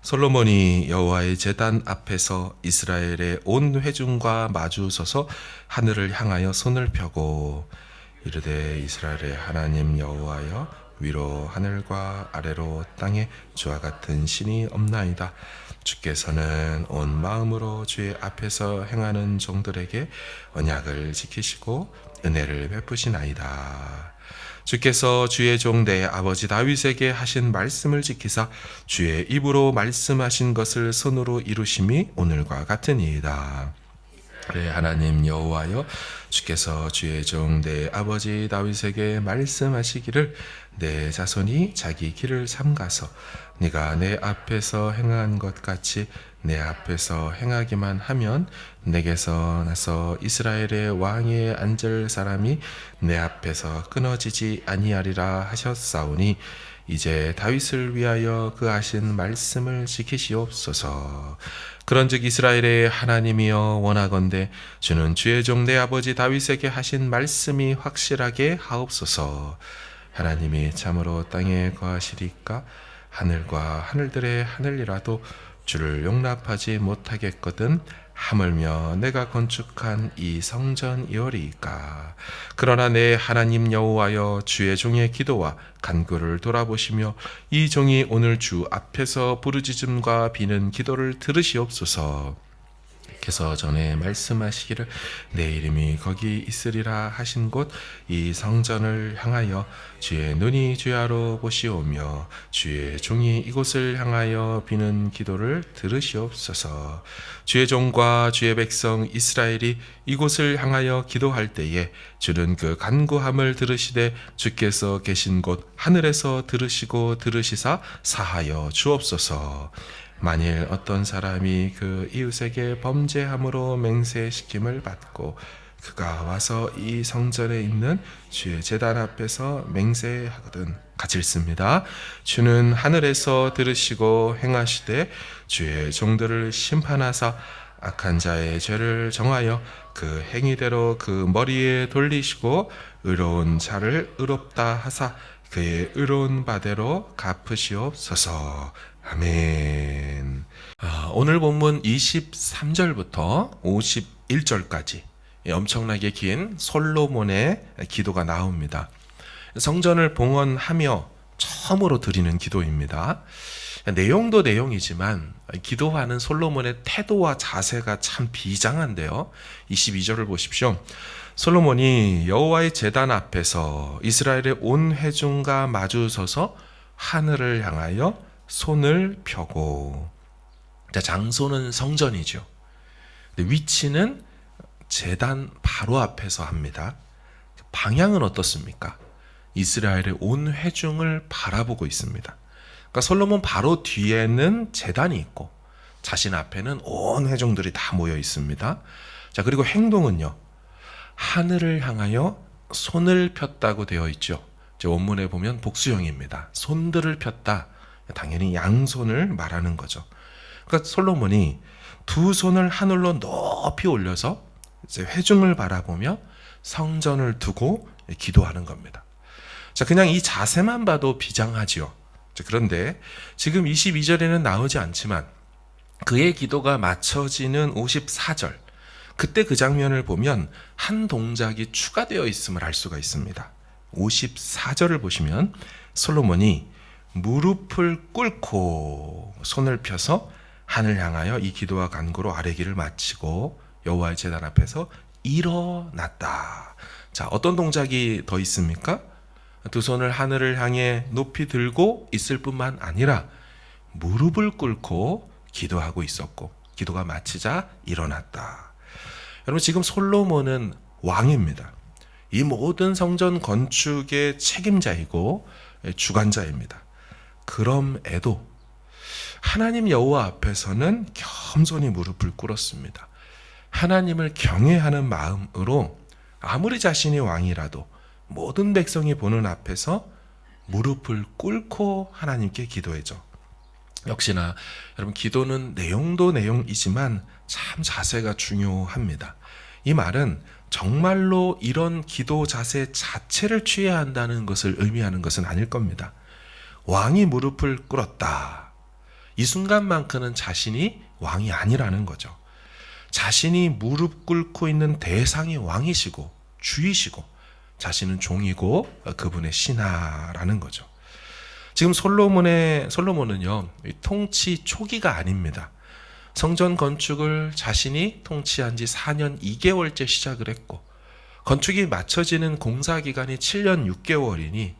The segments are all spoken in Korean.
솔로몬이 여호와의 제단 앞에서 이스라엘의 온 회중과 마주 서서 하늘을 향하여 손을 펴고 이르되 이스라엘의 하나님 여호와여, 위로 하늘과 아래로 땅에 주와 같은 신이 없나이다. 주께서는 온 마음으로 주의 앞에서 행하는 종들에게 언약을 지키시고 은혜를 베푸시나이다. 주께서 주의 종 내 아버지 다윗에게 하신 말씀을 지키사 주의 입으로 말씀하신 것을 손으로 이루심이 오늘과 같으니이다. 하나님 여호와여, 주께서 주의 종 내 아버지 다윗에게 말씀하시기를 내 자손이 자기 길을 삼가서 네가 내 앞에서 행한 것 같이 내 앞에서 행하기만 하면 내게서 나서 이스라엘의 왕위에 앉을 사람이 내 앞에서 끊어지지 아니하리라 하셨사오니 이제 다윗을 위하여 그 하신 말씀을 지키시옵소서. 그런즉 이스라엘의 하나님이여, 원하건대 주는 주의 종 내 아버지 다윗에게 하신 말씀이 확실하게 하옵소서. 하나님이 참으로 땅에 거하시리까 하늘과 하늘들의 하늘이라도 주를 용납하지 못하겠거든 하물며 내가 건축한 이 성전이오리이까. 그러나 내 하나님 여호와여, 주의 종의 기도와 간구를 돌아보시며 이 종이 오늘 주 앞에서 부르짖음과 비는 기도를 들으시옵소서. 께서 전에 말씀하시기를 내 이름이 거기 있으리라 하신 곳 이 성전을 향하여 주의 눈이 주야로 보시오며 주의 종이 이곳을 향하여 비는 기도를 들으시옵소서. 주의 종과 주의 백성 이스라엘이 이곳을 향하여 기도할 때에 주는 그 간구함을 들으시되 주께서 계신 곳 하늘에서 들으시고 들으시사 사하여 주옵소서. 만일 어떤 사람이 그 이웃에게 범죄함으로 맹세시킴을 받고 그가 와서 이 성전에 있는 주의 제단 앞에서 맹세하거든, 같이 읽습니다. 주는 하늘에서 들으시고 행하시되 주의 종들을 심판하사 악한 자의 죄를 정하여 그 행위대로 그 머리에 돌리시고 의로운 자를 의롭다 하사 그의 의로운 바대로 갚으시옵소서. 아멘. 오늘 본문 23절부터 51절까지 엄청나게 긴 솔로몬의 기도가 나옵니다. 성전을 봉헌하며 처음으로 드리는 기도입니다. 내용도 내용이지만 기도하는 솔로몬의 태도와 자세가 참 비장한데요. 22절을 보십시오. 솔로몬이 여호와의 제단 앞에서 이스라엘의 온 회중과 마주 서서 하늘을 향하여 손을 펴고, 장소는 성전이죠. 근데 위치는 제단 바로 앞에서 합니다. 방향은 어떻습니까? 이스라엘의 온 회중을 바라보고 있습니다. 그러니까 솔로몬 바로 뒤에는 제단이 있고 자신 앞에는 온 회중들이 다 모여 있습니다. 자, 그리고 행동은요, 하늘을 향하여 손을 폈다고 되어 있죠. 원문에 보면 복수형입니다. 손들을 폈다. 당연히 양손을 말하는 거죠. 그러니까 솔로몬이 두 손을 하늘로 높이 올려서 이제 회중을 바라보며 성전을 두고 기도하는 겁니다. 자, 그냥 이 자세만 봐도 비장하지요. 자, 그런데 지금 22절에는 나오지 않지만 그의 기도가 맞춰지는 54절, 그때 그 장면을 보면 한 동작이 추가되어 있음을 알 수가 있습니다. 54절을 보시면 솔로몬이 무릎을 꿇고 손을 펴서 하늘 향하여 이 기도와 간구로 아뢰기를 마치고 여호와의 제단 앞에서 일어났다. 자, 어떤 동작이 더 있습니까? 두 손을 하늘을 향해 높이 들고 있을 뿐만 아니라 무릎을 꿇고 기도하고 있었고 기도가 마치자 일어났다. 여러분, 지금 솔로몬은 왕입니다. 이 모든 성전 건축의 책임자이고 주관자입니다. 그럼에도 하나님 여호와 앞에서는 겸손히 무릎을 꿇었습니다. 하나님을 경외하는 마음으로 아무리 자신이 왕이라도 모든 백성이 보는 앞에서 무릎을 꿇고 하나님께 기도해줘. 역시나 여러분, 기도는 내용도 내용이지만 참 자세가 중요합니다. 이 말은 정말로 이런 기도 자세 자체를 취해야 한다는 것을 의미하는 것은 아닐 겁니다. 왕이 무릎을 꿇었다. 이 순간만큼은 자신이 왕이 아니라는 거죠. 자신이 무릎 꿇고 있는 대상이 왕이시고 주이시고 자신은 종이고 그분의 신하라는 거죠. 지금 솔로몬은요, 통치 초기가 아닙니다. 성전 건축을 자신이 통치한 지 4년 2개월째 시작을 했고 건축이 마쳐지는 공사 기간이 7년 6개월이니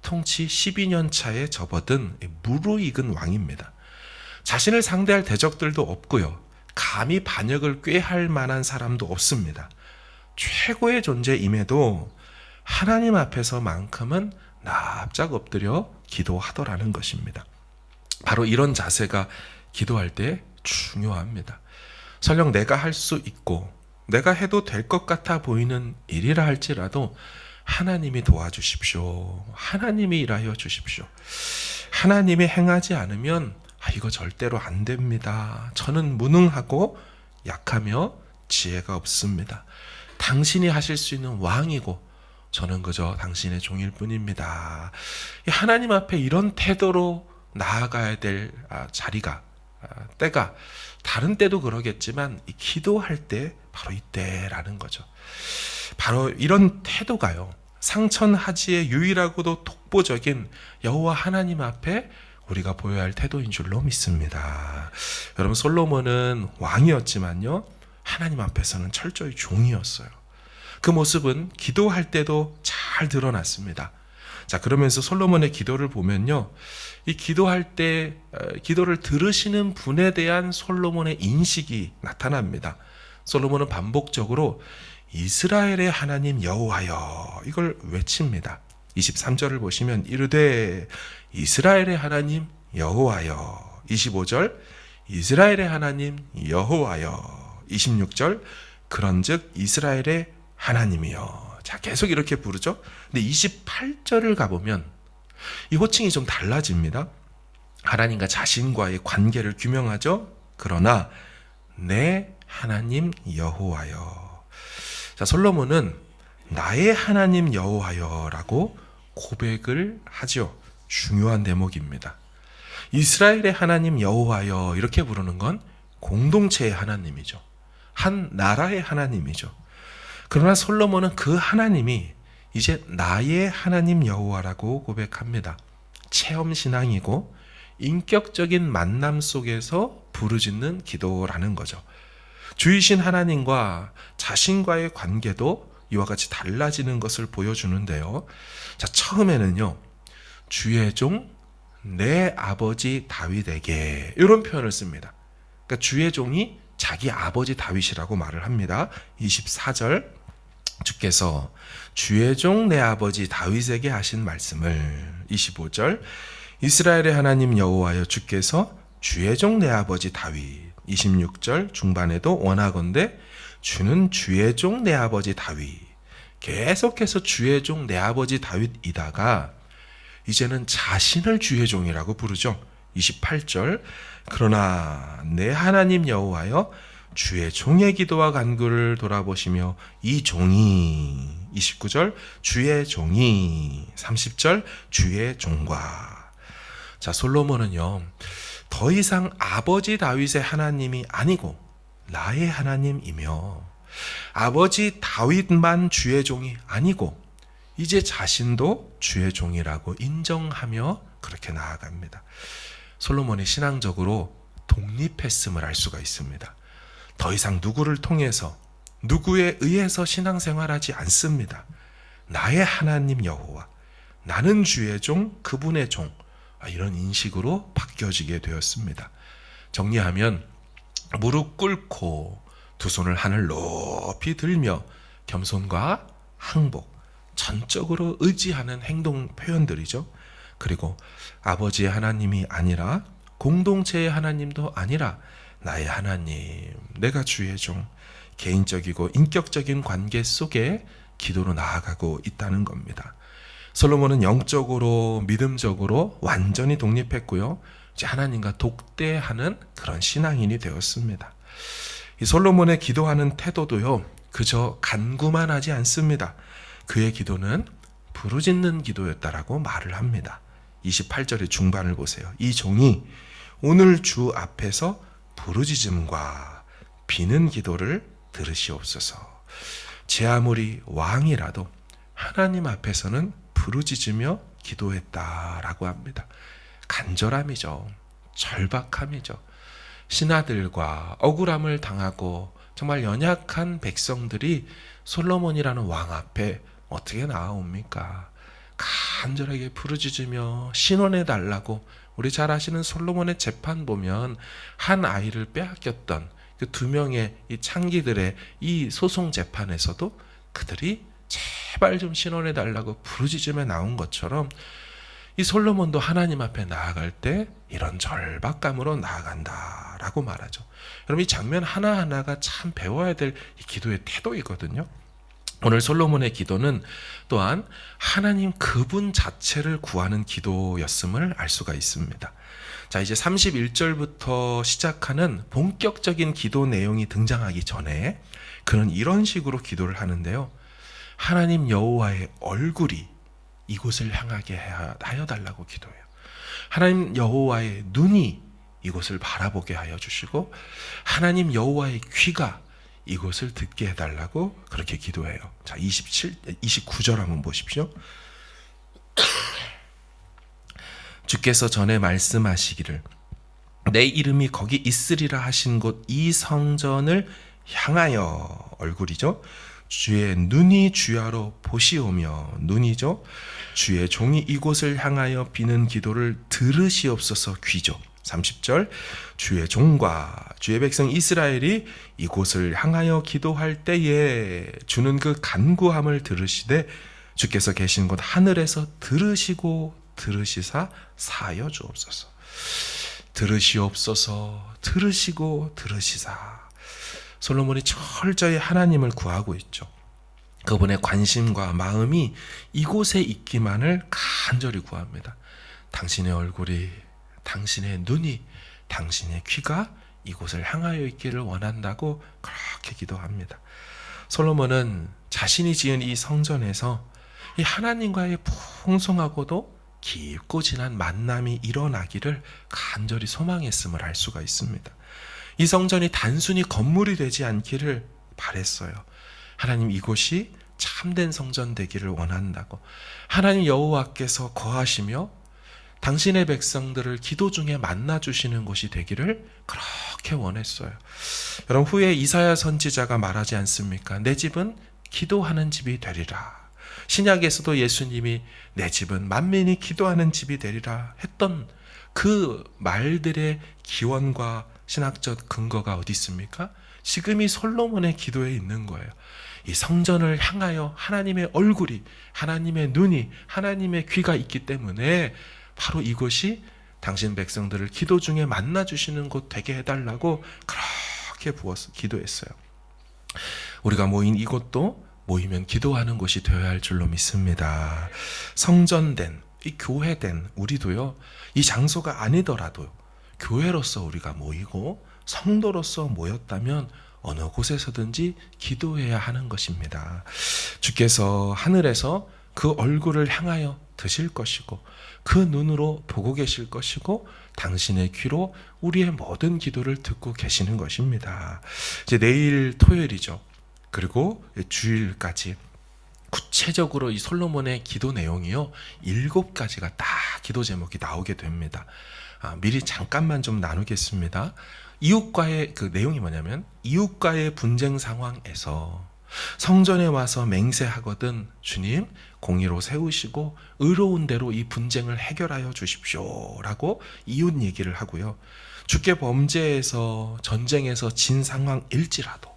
통치 12년 차에 접어든 무르익은 왕입니다. 자신을 상대할 대적들도 없고요. 감히 반역을 꾀할 만한 사람도 없습니다. 최고의 존재임에도 하나님 앞에서만큼은 납작 엎드려 기도하더라는 것입니다. 바로 이런 자세가 기도할 때 중요합니다. 설령 내가 할 수 있고 내가 해도 될 것 같아 보이는 일이라 할지라도 하나님이 도와주십시오. 하나님이 일하여 주십시오. 하나님이 행하지 않으면 이거 절대로 안 됩니다. 저는 무능하고 약하며 지혜가 없습니다. 당신이 하실 수 있는 왕이고 저는 그저 당신의 종일 뿐입니다. 하나님 앞에 이런 태도로 나아가야 될 때가 다른 때도 그러겠지만 기도할 때 바로 이때라는 거죠. 바로 이런 태도가요, 상천하지의 유일하고도 독보적인 여호와 하나님 앞에 우리가 보여야 할 태도인 줄로 믿습니다. 여러분, 솔로몬은 왕이었지만요, 하나님 앞에서는 철저히 종이었어요. 그 모습은 기도할 때도 잘 드러났습니다. 자, 그러면서 솔로몬의 기도를 보면요, 이 기도할 때 기도를 들으시는 분에 대한 솔로몬의 인식이 나타납니다. 솔로몬은 반복적으로 이스라엘의 하나님 여호와여 이걸 외칩니다. 23절을 보시면 이르되 이스라엘의 하나님 여호와여, 25절 이스라엘의 하나님 여호와여, 26절 그런즉 이스라엘의 하나님이여. 자, 계속 이렇게 부르죠. 근데 28절을 가보면 이 호칭이 좀 달라집니다. 하나님과 자신과의 관계를 규명하죠. 그러나 내 하나님 여호와여. 자, 솔로몬은 나의 하나님 여호와여라고 고백을 하죠. 중요한 대목입니다. 이스라엘의 하나님 여호와여 이렇게 부르는 건 공동체의 하나님이죠. 한 나라의 하나님이죠. 그러나 솔로몬은 그 하나님이 이제 나의 하나님 여호와라고 고백합니다. 체험신앙이고 인격적인 만남 속에서 부르짖는 기도라는 거죠. 주이신 하나님과 자신과의 관계도 이와 같이 달라지는 것을 보여주는데요. 자, 처음에는요, 주의 종 내 아버지 다윗에게 이런 표현을 씁니다. 그러니까 주의 종이 자기 아버지 다윗이라고 말을 합니다. 24절 주께서 주의 종 내 아버지 다윗에게 하신 말씀을, 25절 이스라엘의 하나님 여호와여 주께서 주의 종 내 아버지 다윗, 26절 중반에도 원하건대 주는 주의 종 내 아버지 다윗, 계속해서 주의 종 내 아버지 다윗이다가 이제는 자신을 주의 종이라고 부르죠. 28절 그러나 내 하나님 여호와여 주의 종의 기도와 간구를 돌아보시며 이 종이, 29절 주의 종이, 30절 주의 종과. 자, 솔로몬은요, 더 이상 아버지 다윗의 하나님이 아니고 나의 하나님이며 아버지 다윗만 주의 종이 아니고 이제 자신도 주의 종이라고 인정하며 그렇게 나아갑니다. 솔로몬이 신앙적으로 독립했음을 알 수가 있습니다. 더 이상 누구를 통해서 누구에 의해서 신앙생활하지 않습니다. 나의 하나님 여호와, 나는 주의 종, 그분의 종, 이런 인식으로 바뀌어지게 되었습니다. 정리하면 무릎 꿇고 두 손을 하늘 높이 들며 겸손과 항복, 전적으로 의지하는 행동 표현들이죠. 그리고 아버지의 하나님이 아니라 공동체의 하나님도 아니라 나의 하나님, 내가 주의 종, 개인적이고 인격적인 관계 속에 기도로 나아가고 있다는 겁니다. 솔로몬은 영적으로 믿음적으로 완전히 독립했고요. 이제 하나님과 독대하는 그런 신앙인이 되었습니다. 이 솔로몬의 기도하는 태도도요, 그저 간구만 하지 않습니다. 그의 기도는 부르짖는 기도였다라고 말을 합니다. 28절의 중반을 보세요. 이 종이 오늘 주 앞에서 부르짖음과 비는 기도를 들으시옵소서. 제 아무리 왕이라도 하나님 앞에서는 부르짖으며 기도했다라고 합니다. 간절함이죠. 절박함이죠. 신하들과 억울함을 당하고 정말 연약한 백성들이 솔로몬이라는 왕 앞에 어떻게 나아옵니까? 간절하게 부르짖으며 신원해 달라고. 우리 잘 아시는 솔로몬의 재판 보면 한 아이를 빼앗겼던 그 두 명의 이 창기들의 이 소송 재판에서도 그들이 제발 좀 신원해 달라고 부르짖으며 나온 것처럼 이 솔로몬도 하나님 앞에 나아갈 때 이런 절박감으로 나아간다라고 말하죠. 여러분, 이 장면 하나하나가 참 배워야 될 이 기도의 태도이거든요. 오늘 솔로몬의 기도는 또한 하나님 그분 자체를 구하는 기도였음을 알 수가 있습니다. 자, 이제 31절부터 시작하는 본격적인 기도 내용이 등장하기 전에 그는 이런 식으로 기도를 하는데요. 하나님 여호와의 얼굴이 이곳을 향하게 하여 달라고 기도해요. 하나님 여호와의 눈이 이곳을 바라보게 하여 주시고 하나님 여호와의 귀가 이곳을 듣게 해달라고 그렇게 기도해요. 자, 29절 한번 보십시오. 주께서 전에 말씀하시기를 내 이름이 거기 있으리라 하신 곳 이 성전을 향하여, 얼굴이죠. 주의 눈이 주야로 보시오며, 눈이죠. 주의 종이 이곳을 향하여 비는 기도를 들으시옵소서, 귀죠. 30절 주의 종과 주의 백성 이스라엘이 이곳을 향하여 기도할 때에 주는 그 간구함을 들으시되 주께서 계신 곳 하늘에서 들으시고 들으시사 사하여 주옵소서. 들으시옵소서, 들으시고 들으시사. 솔로몬이 철저히 하나님을 구하고 있죠. 그분의 관심과 마음이 이곳에 있기만을 간절히 구합니다. 당신의 얼굴이, 당신의 눈이, 당신의 귀가 이곳을 향하여 있기를 원한다고 그렇게 기도합니다. 솔로몬은 자신이 지은 이 성전에서 이 하나님과의 풍성하고도 깊고 진한 만남이 일어나기를 간절히 소망했음을 알 수가 있습니다. 이 성전이 단순히 건물이 되지 않기를 바랬어요. 하나님, 이곳이 참된 성전 되기를 원한다고. 하나님 여호와께서 거하시며 당신의 백성들을 기도 중에 만나주시는 곳이 되기를 그렇게 원했어요. 여러분, 후에 이사야 선지자가 말하지 않습니까? 내 집은 기도하는 집이 되리라. 신약에서도 예수님이 내 집은 만민이 기도하는 집이 되리라 했던 그 말들의 기원과 신학적 근거가 어디 있습니까? 지금 이 솔로몬의 기도에 있는 거예요. 이 성전을 향하여 하나님의 얼굴이, 하나님의 눈이, 하나님의 귀가 있기 때문에 바로 이곳이 당신 백성들을 기도 중에 만나주시는 곳 되게 해달라고 그렇게 기도했어요. 우리가 모인 이곳도 모이면 기도하는 곳이 되어야 할 줄로 믿습니다. 성전된, 이 교회된 우리도요, 이 장소가 아니더라도 교회로서 우리가 모이고 성도로서 모였다면 어느 곳에서든지 기도해야 하는 것입니다. 주께서 하늘에서 그 얼굴을 향하여 드실 것이고 그 눈으로 보고 계실 것이고 당신의 귀로 우리의 모든 기도를 듣고 계시는 것입니다. 이제 내일 토요일이죠. 그리고 주일까지 구체적으로 이 솔로몬의 기도 내용이요, 7가지가 딱 기도 제목이 나오게 됩니다. 미리 잠깐만 좀 나누겠습니다. 이웃과의 그 내용이 뭐냐면, 이웃과의 분쟁 상황에서 성전에 와서 맹세하거든 주님 공의로 세우시고 의로운 대로 이 분쟁을 해결하여 주십시오 라고 이웃 얘기를 하고요. 주께 범죄에서 전쟁에서 진 상황일지라도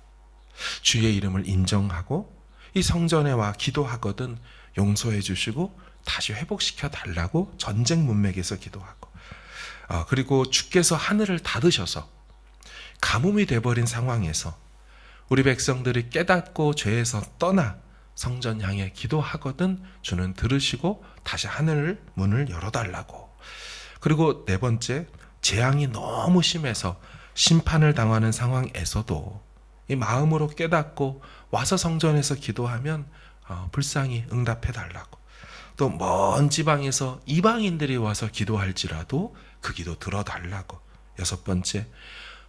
주의 이름을 인정하고 이 성전에 와 기도하거든 용서해 주시고 다시 회복시켜 달라고 전쟁 문맥에서 기도하고, 그리고 주께서 하늘을 닫으셔서 가뭄이 돼버린 상황에서 우리 백성들이 깨닫고 죄에서 떠나 성전 향해 기도하거든 주는 들으시고 다시 하늘 문을 열어달라고. 그리고 4번째, 재앙이 너무 심해서 심판을 당하는 상황에서도 이 마음으로 깨닫고 와서 성전에서 기도하면 불쌍히 응답해달라고. 또 먼 지방에서 이방인들이 와서 기도할지라도 그 기도 들어달라고. 6번째,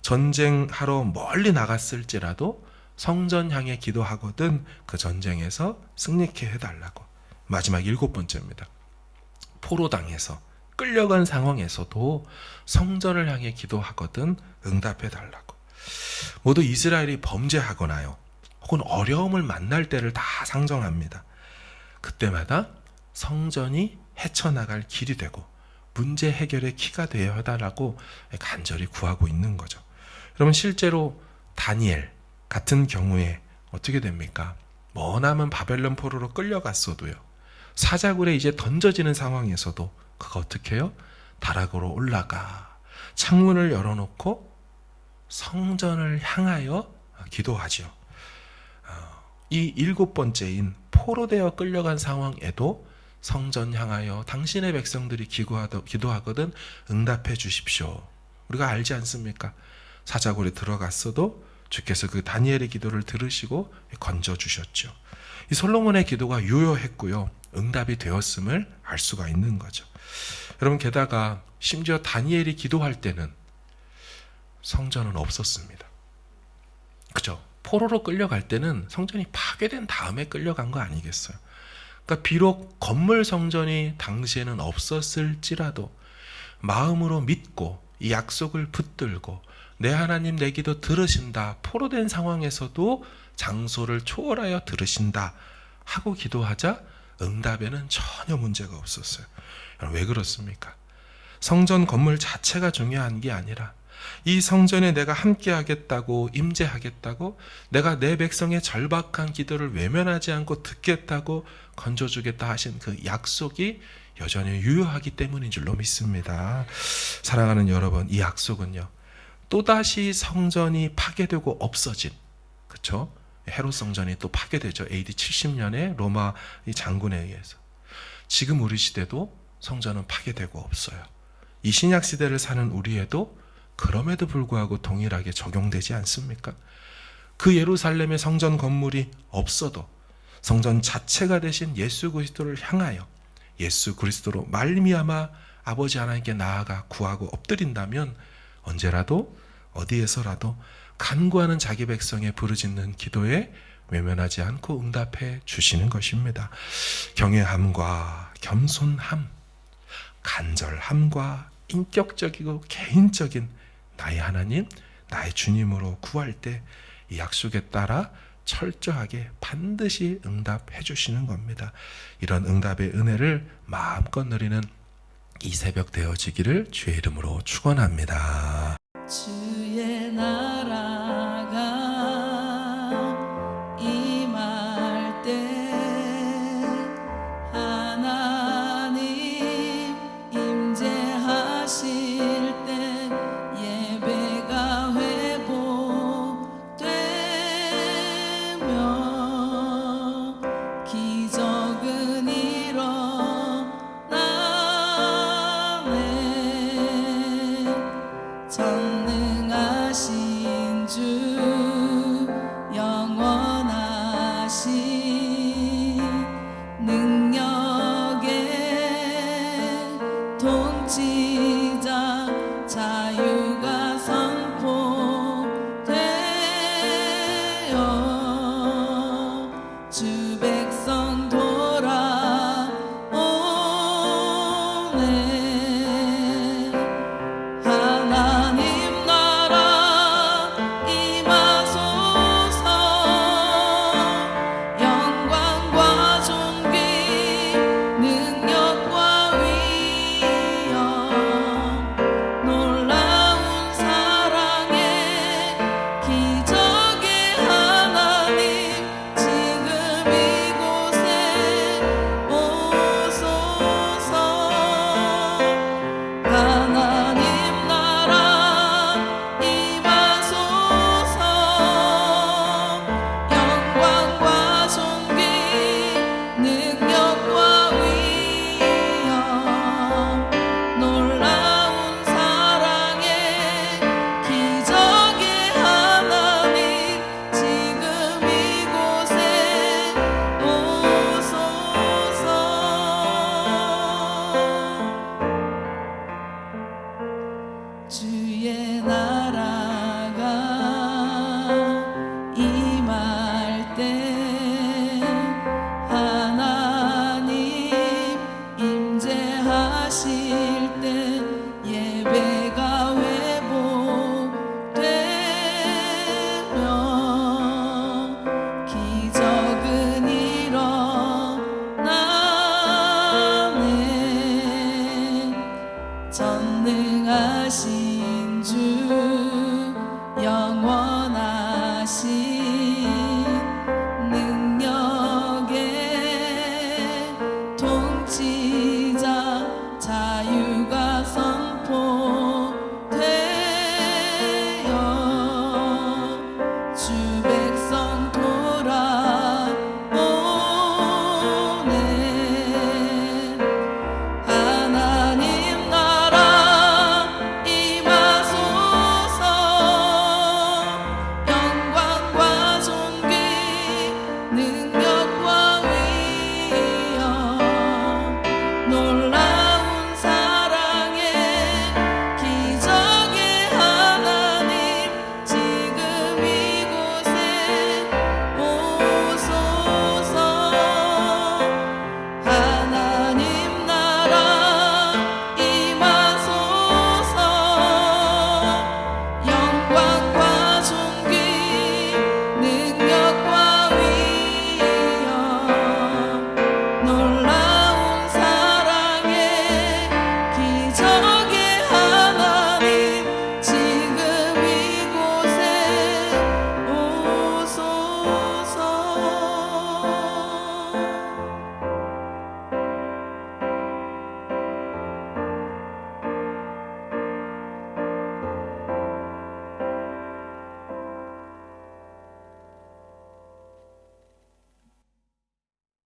전쟁하러 멀리 나갔을지라도 성전 향해 기도하거든 그 전쟁에서 승리케 해달라고. 마지막 7번째입니다. 포로당해서 끌려간 상황에서도 성전을 향해 기도하거든 응답해달라고. 모두 이스라엘이 범죄하거나요, 혹은 어려움을 만날 때를 다 상정합니다. 그때마다 성전이 헤쳐나갈 길이 되고 문제 해결의 키가 되어야 하다라고 간절히 구하고 있는 거죠. 여러분, 실제로 다니엘 같은 경우에 어떻게 됩니까? 머나먼 바벨론 포로로 끌려갔어도요, 사자굴에 이제 던져지는 상황에서도 그가 어떻게 해요? 다락으로 올라가 창문을 열어놓고 성전을 향하여 기도하죠. 이 7번째인 포로되어 끌려간 상황에도 성전 향하여 당신의 백성들이 기도하거든 응답해 주십시오. 우리가 알지 않습니까? 사자굴에 들어갔어도 주께서 그 다니엘의 기도를 들으시고 건져주셨죠. 이 솔로몬의 기도가 유효했고요, 응답이 되었음을 알 수가 있는 거죠. 여러분, 게다가 심지어 다니엘이 기도할 때는 성전은 없었습니다. 그죠? 포로로 끌려갈 때는 성전이 파괴된 다음에 끌려간 거 아니겠어요? 그러니까 비록 건물 성전이 당시에는 없었을지라도 마음으로 믿고 이 약속을 붙들고 내 하나님 내 기도 들으신다, 포로된 상황에서도 장소를 초월하여 들으신다 하고 기도하자 응답에는 전혀 문제가 없었어요. 왜 그렇습니까? 성전 건물 자체가 중요한 게 아니라 이 성전에 내가 함께 하겠다고, 임재하겠다고, 내가 내 백성의 절박한 기도를 외면하지 않고 듣겠다고 건져주겠다 하신 그 약속이 여전히 유효하기 때문인 줄로 믿습니다. 사랑하는 여러분, 이 약속은요, 또다시 성전이 파괴되고 없어진, 그렇죠? 헤롯 성전이 또 파괴되죠. AD 70년에 로마 장군에 의해서. 지금 우리 시대도 성전은 파괴되고 없어요. 이 신약 시대를 사는 우리에도 그럼에도 불구하고 동일하게 적용되지 않습니까? 그 예루살렘의 성전 건물이 없어도 성전 자체가 되신 예수 그리스도를 향하여 예수 그리스도로 말미암아 아버지 하나님께 나아가 구하고 엎드린다면 언제라도 어디에서라도 간구하는 자기 백성의 부르짖는 기도에 외면하지 않고 응답해 주시는 것입니다. 경외함과 겸손함, 간절함과 인격적이고 개인적인 나의 하나님, 나의 주님으로 구할 때 이 약속에 따라 철저하게 반드시 응답해 주시는 겁니다. 이런 응답의 은혜를 마음껏 누리는 이 새벽 되어지기를 주의 이름으로 축원합니다. 주의 나라가 임할 때 하나님 임재하실 때 예배가 회복되며 기적은 일어나네. 전능하신 주 영원하신 능력의 통치자 자유가 선포되어 주 백성 돌아오네. 하나님 나라 임하 나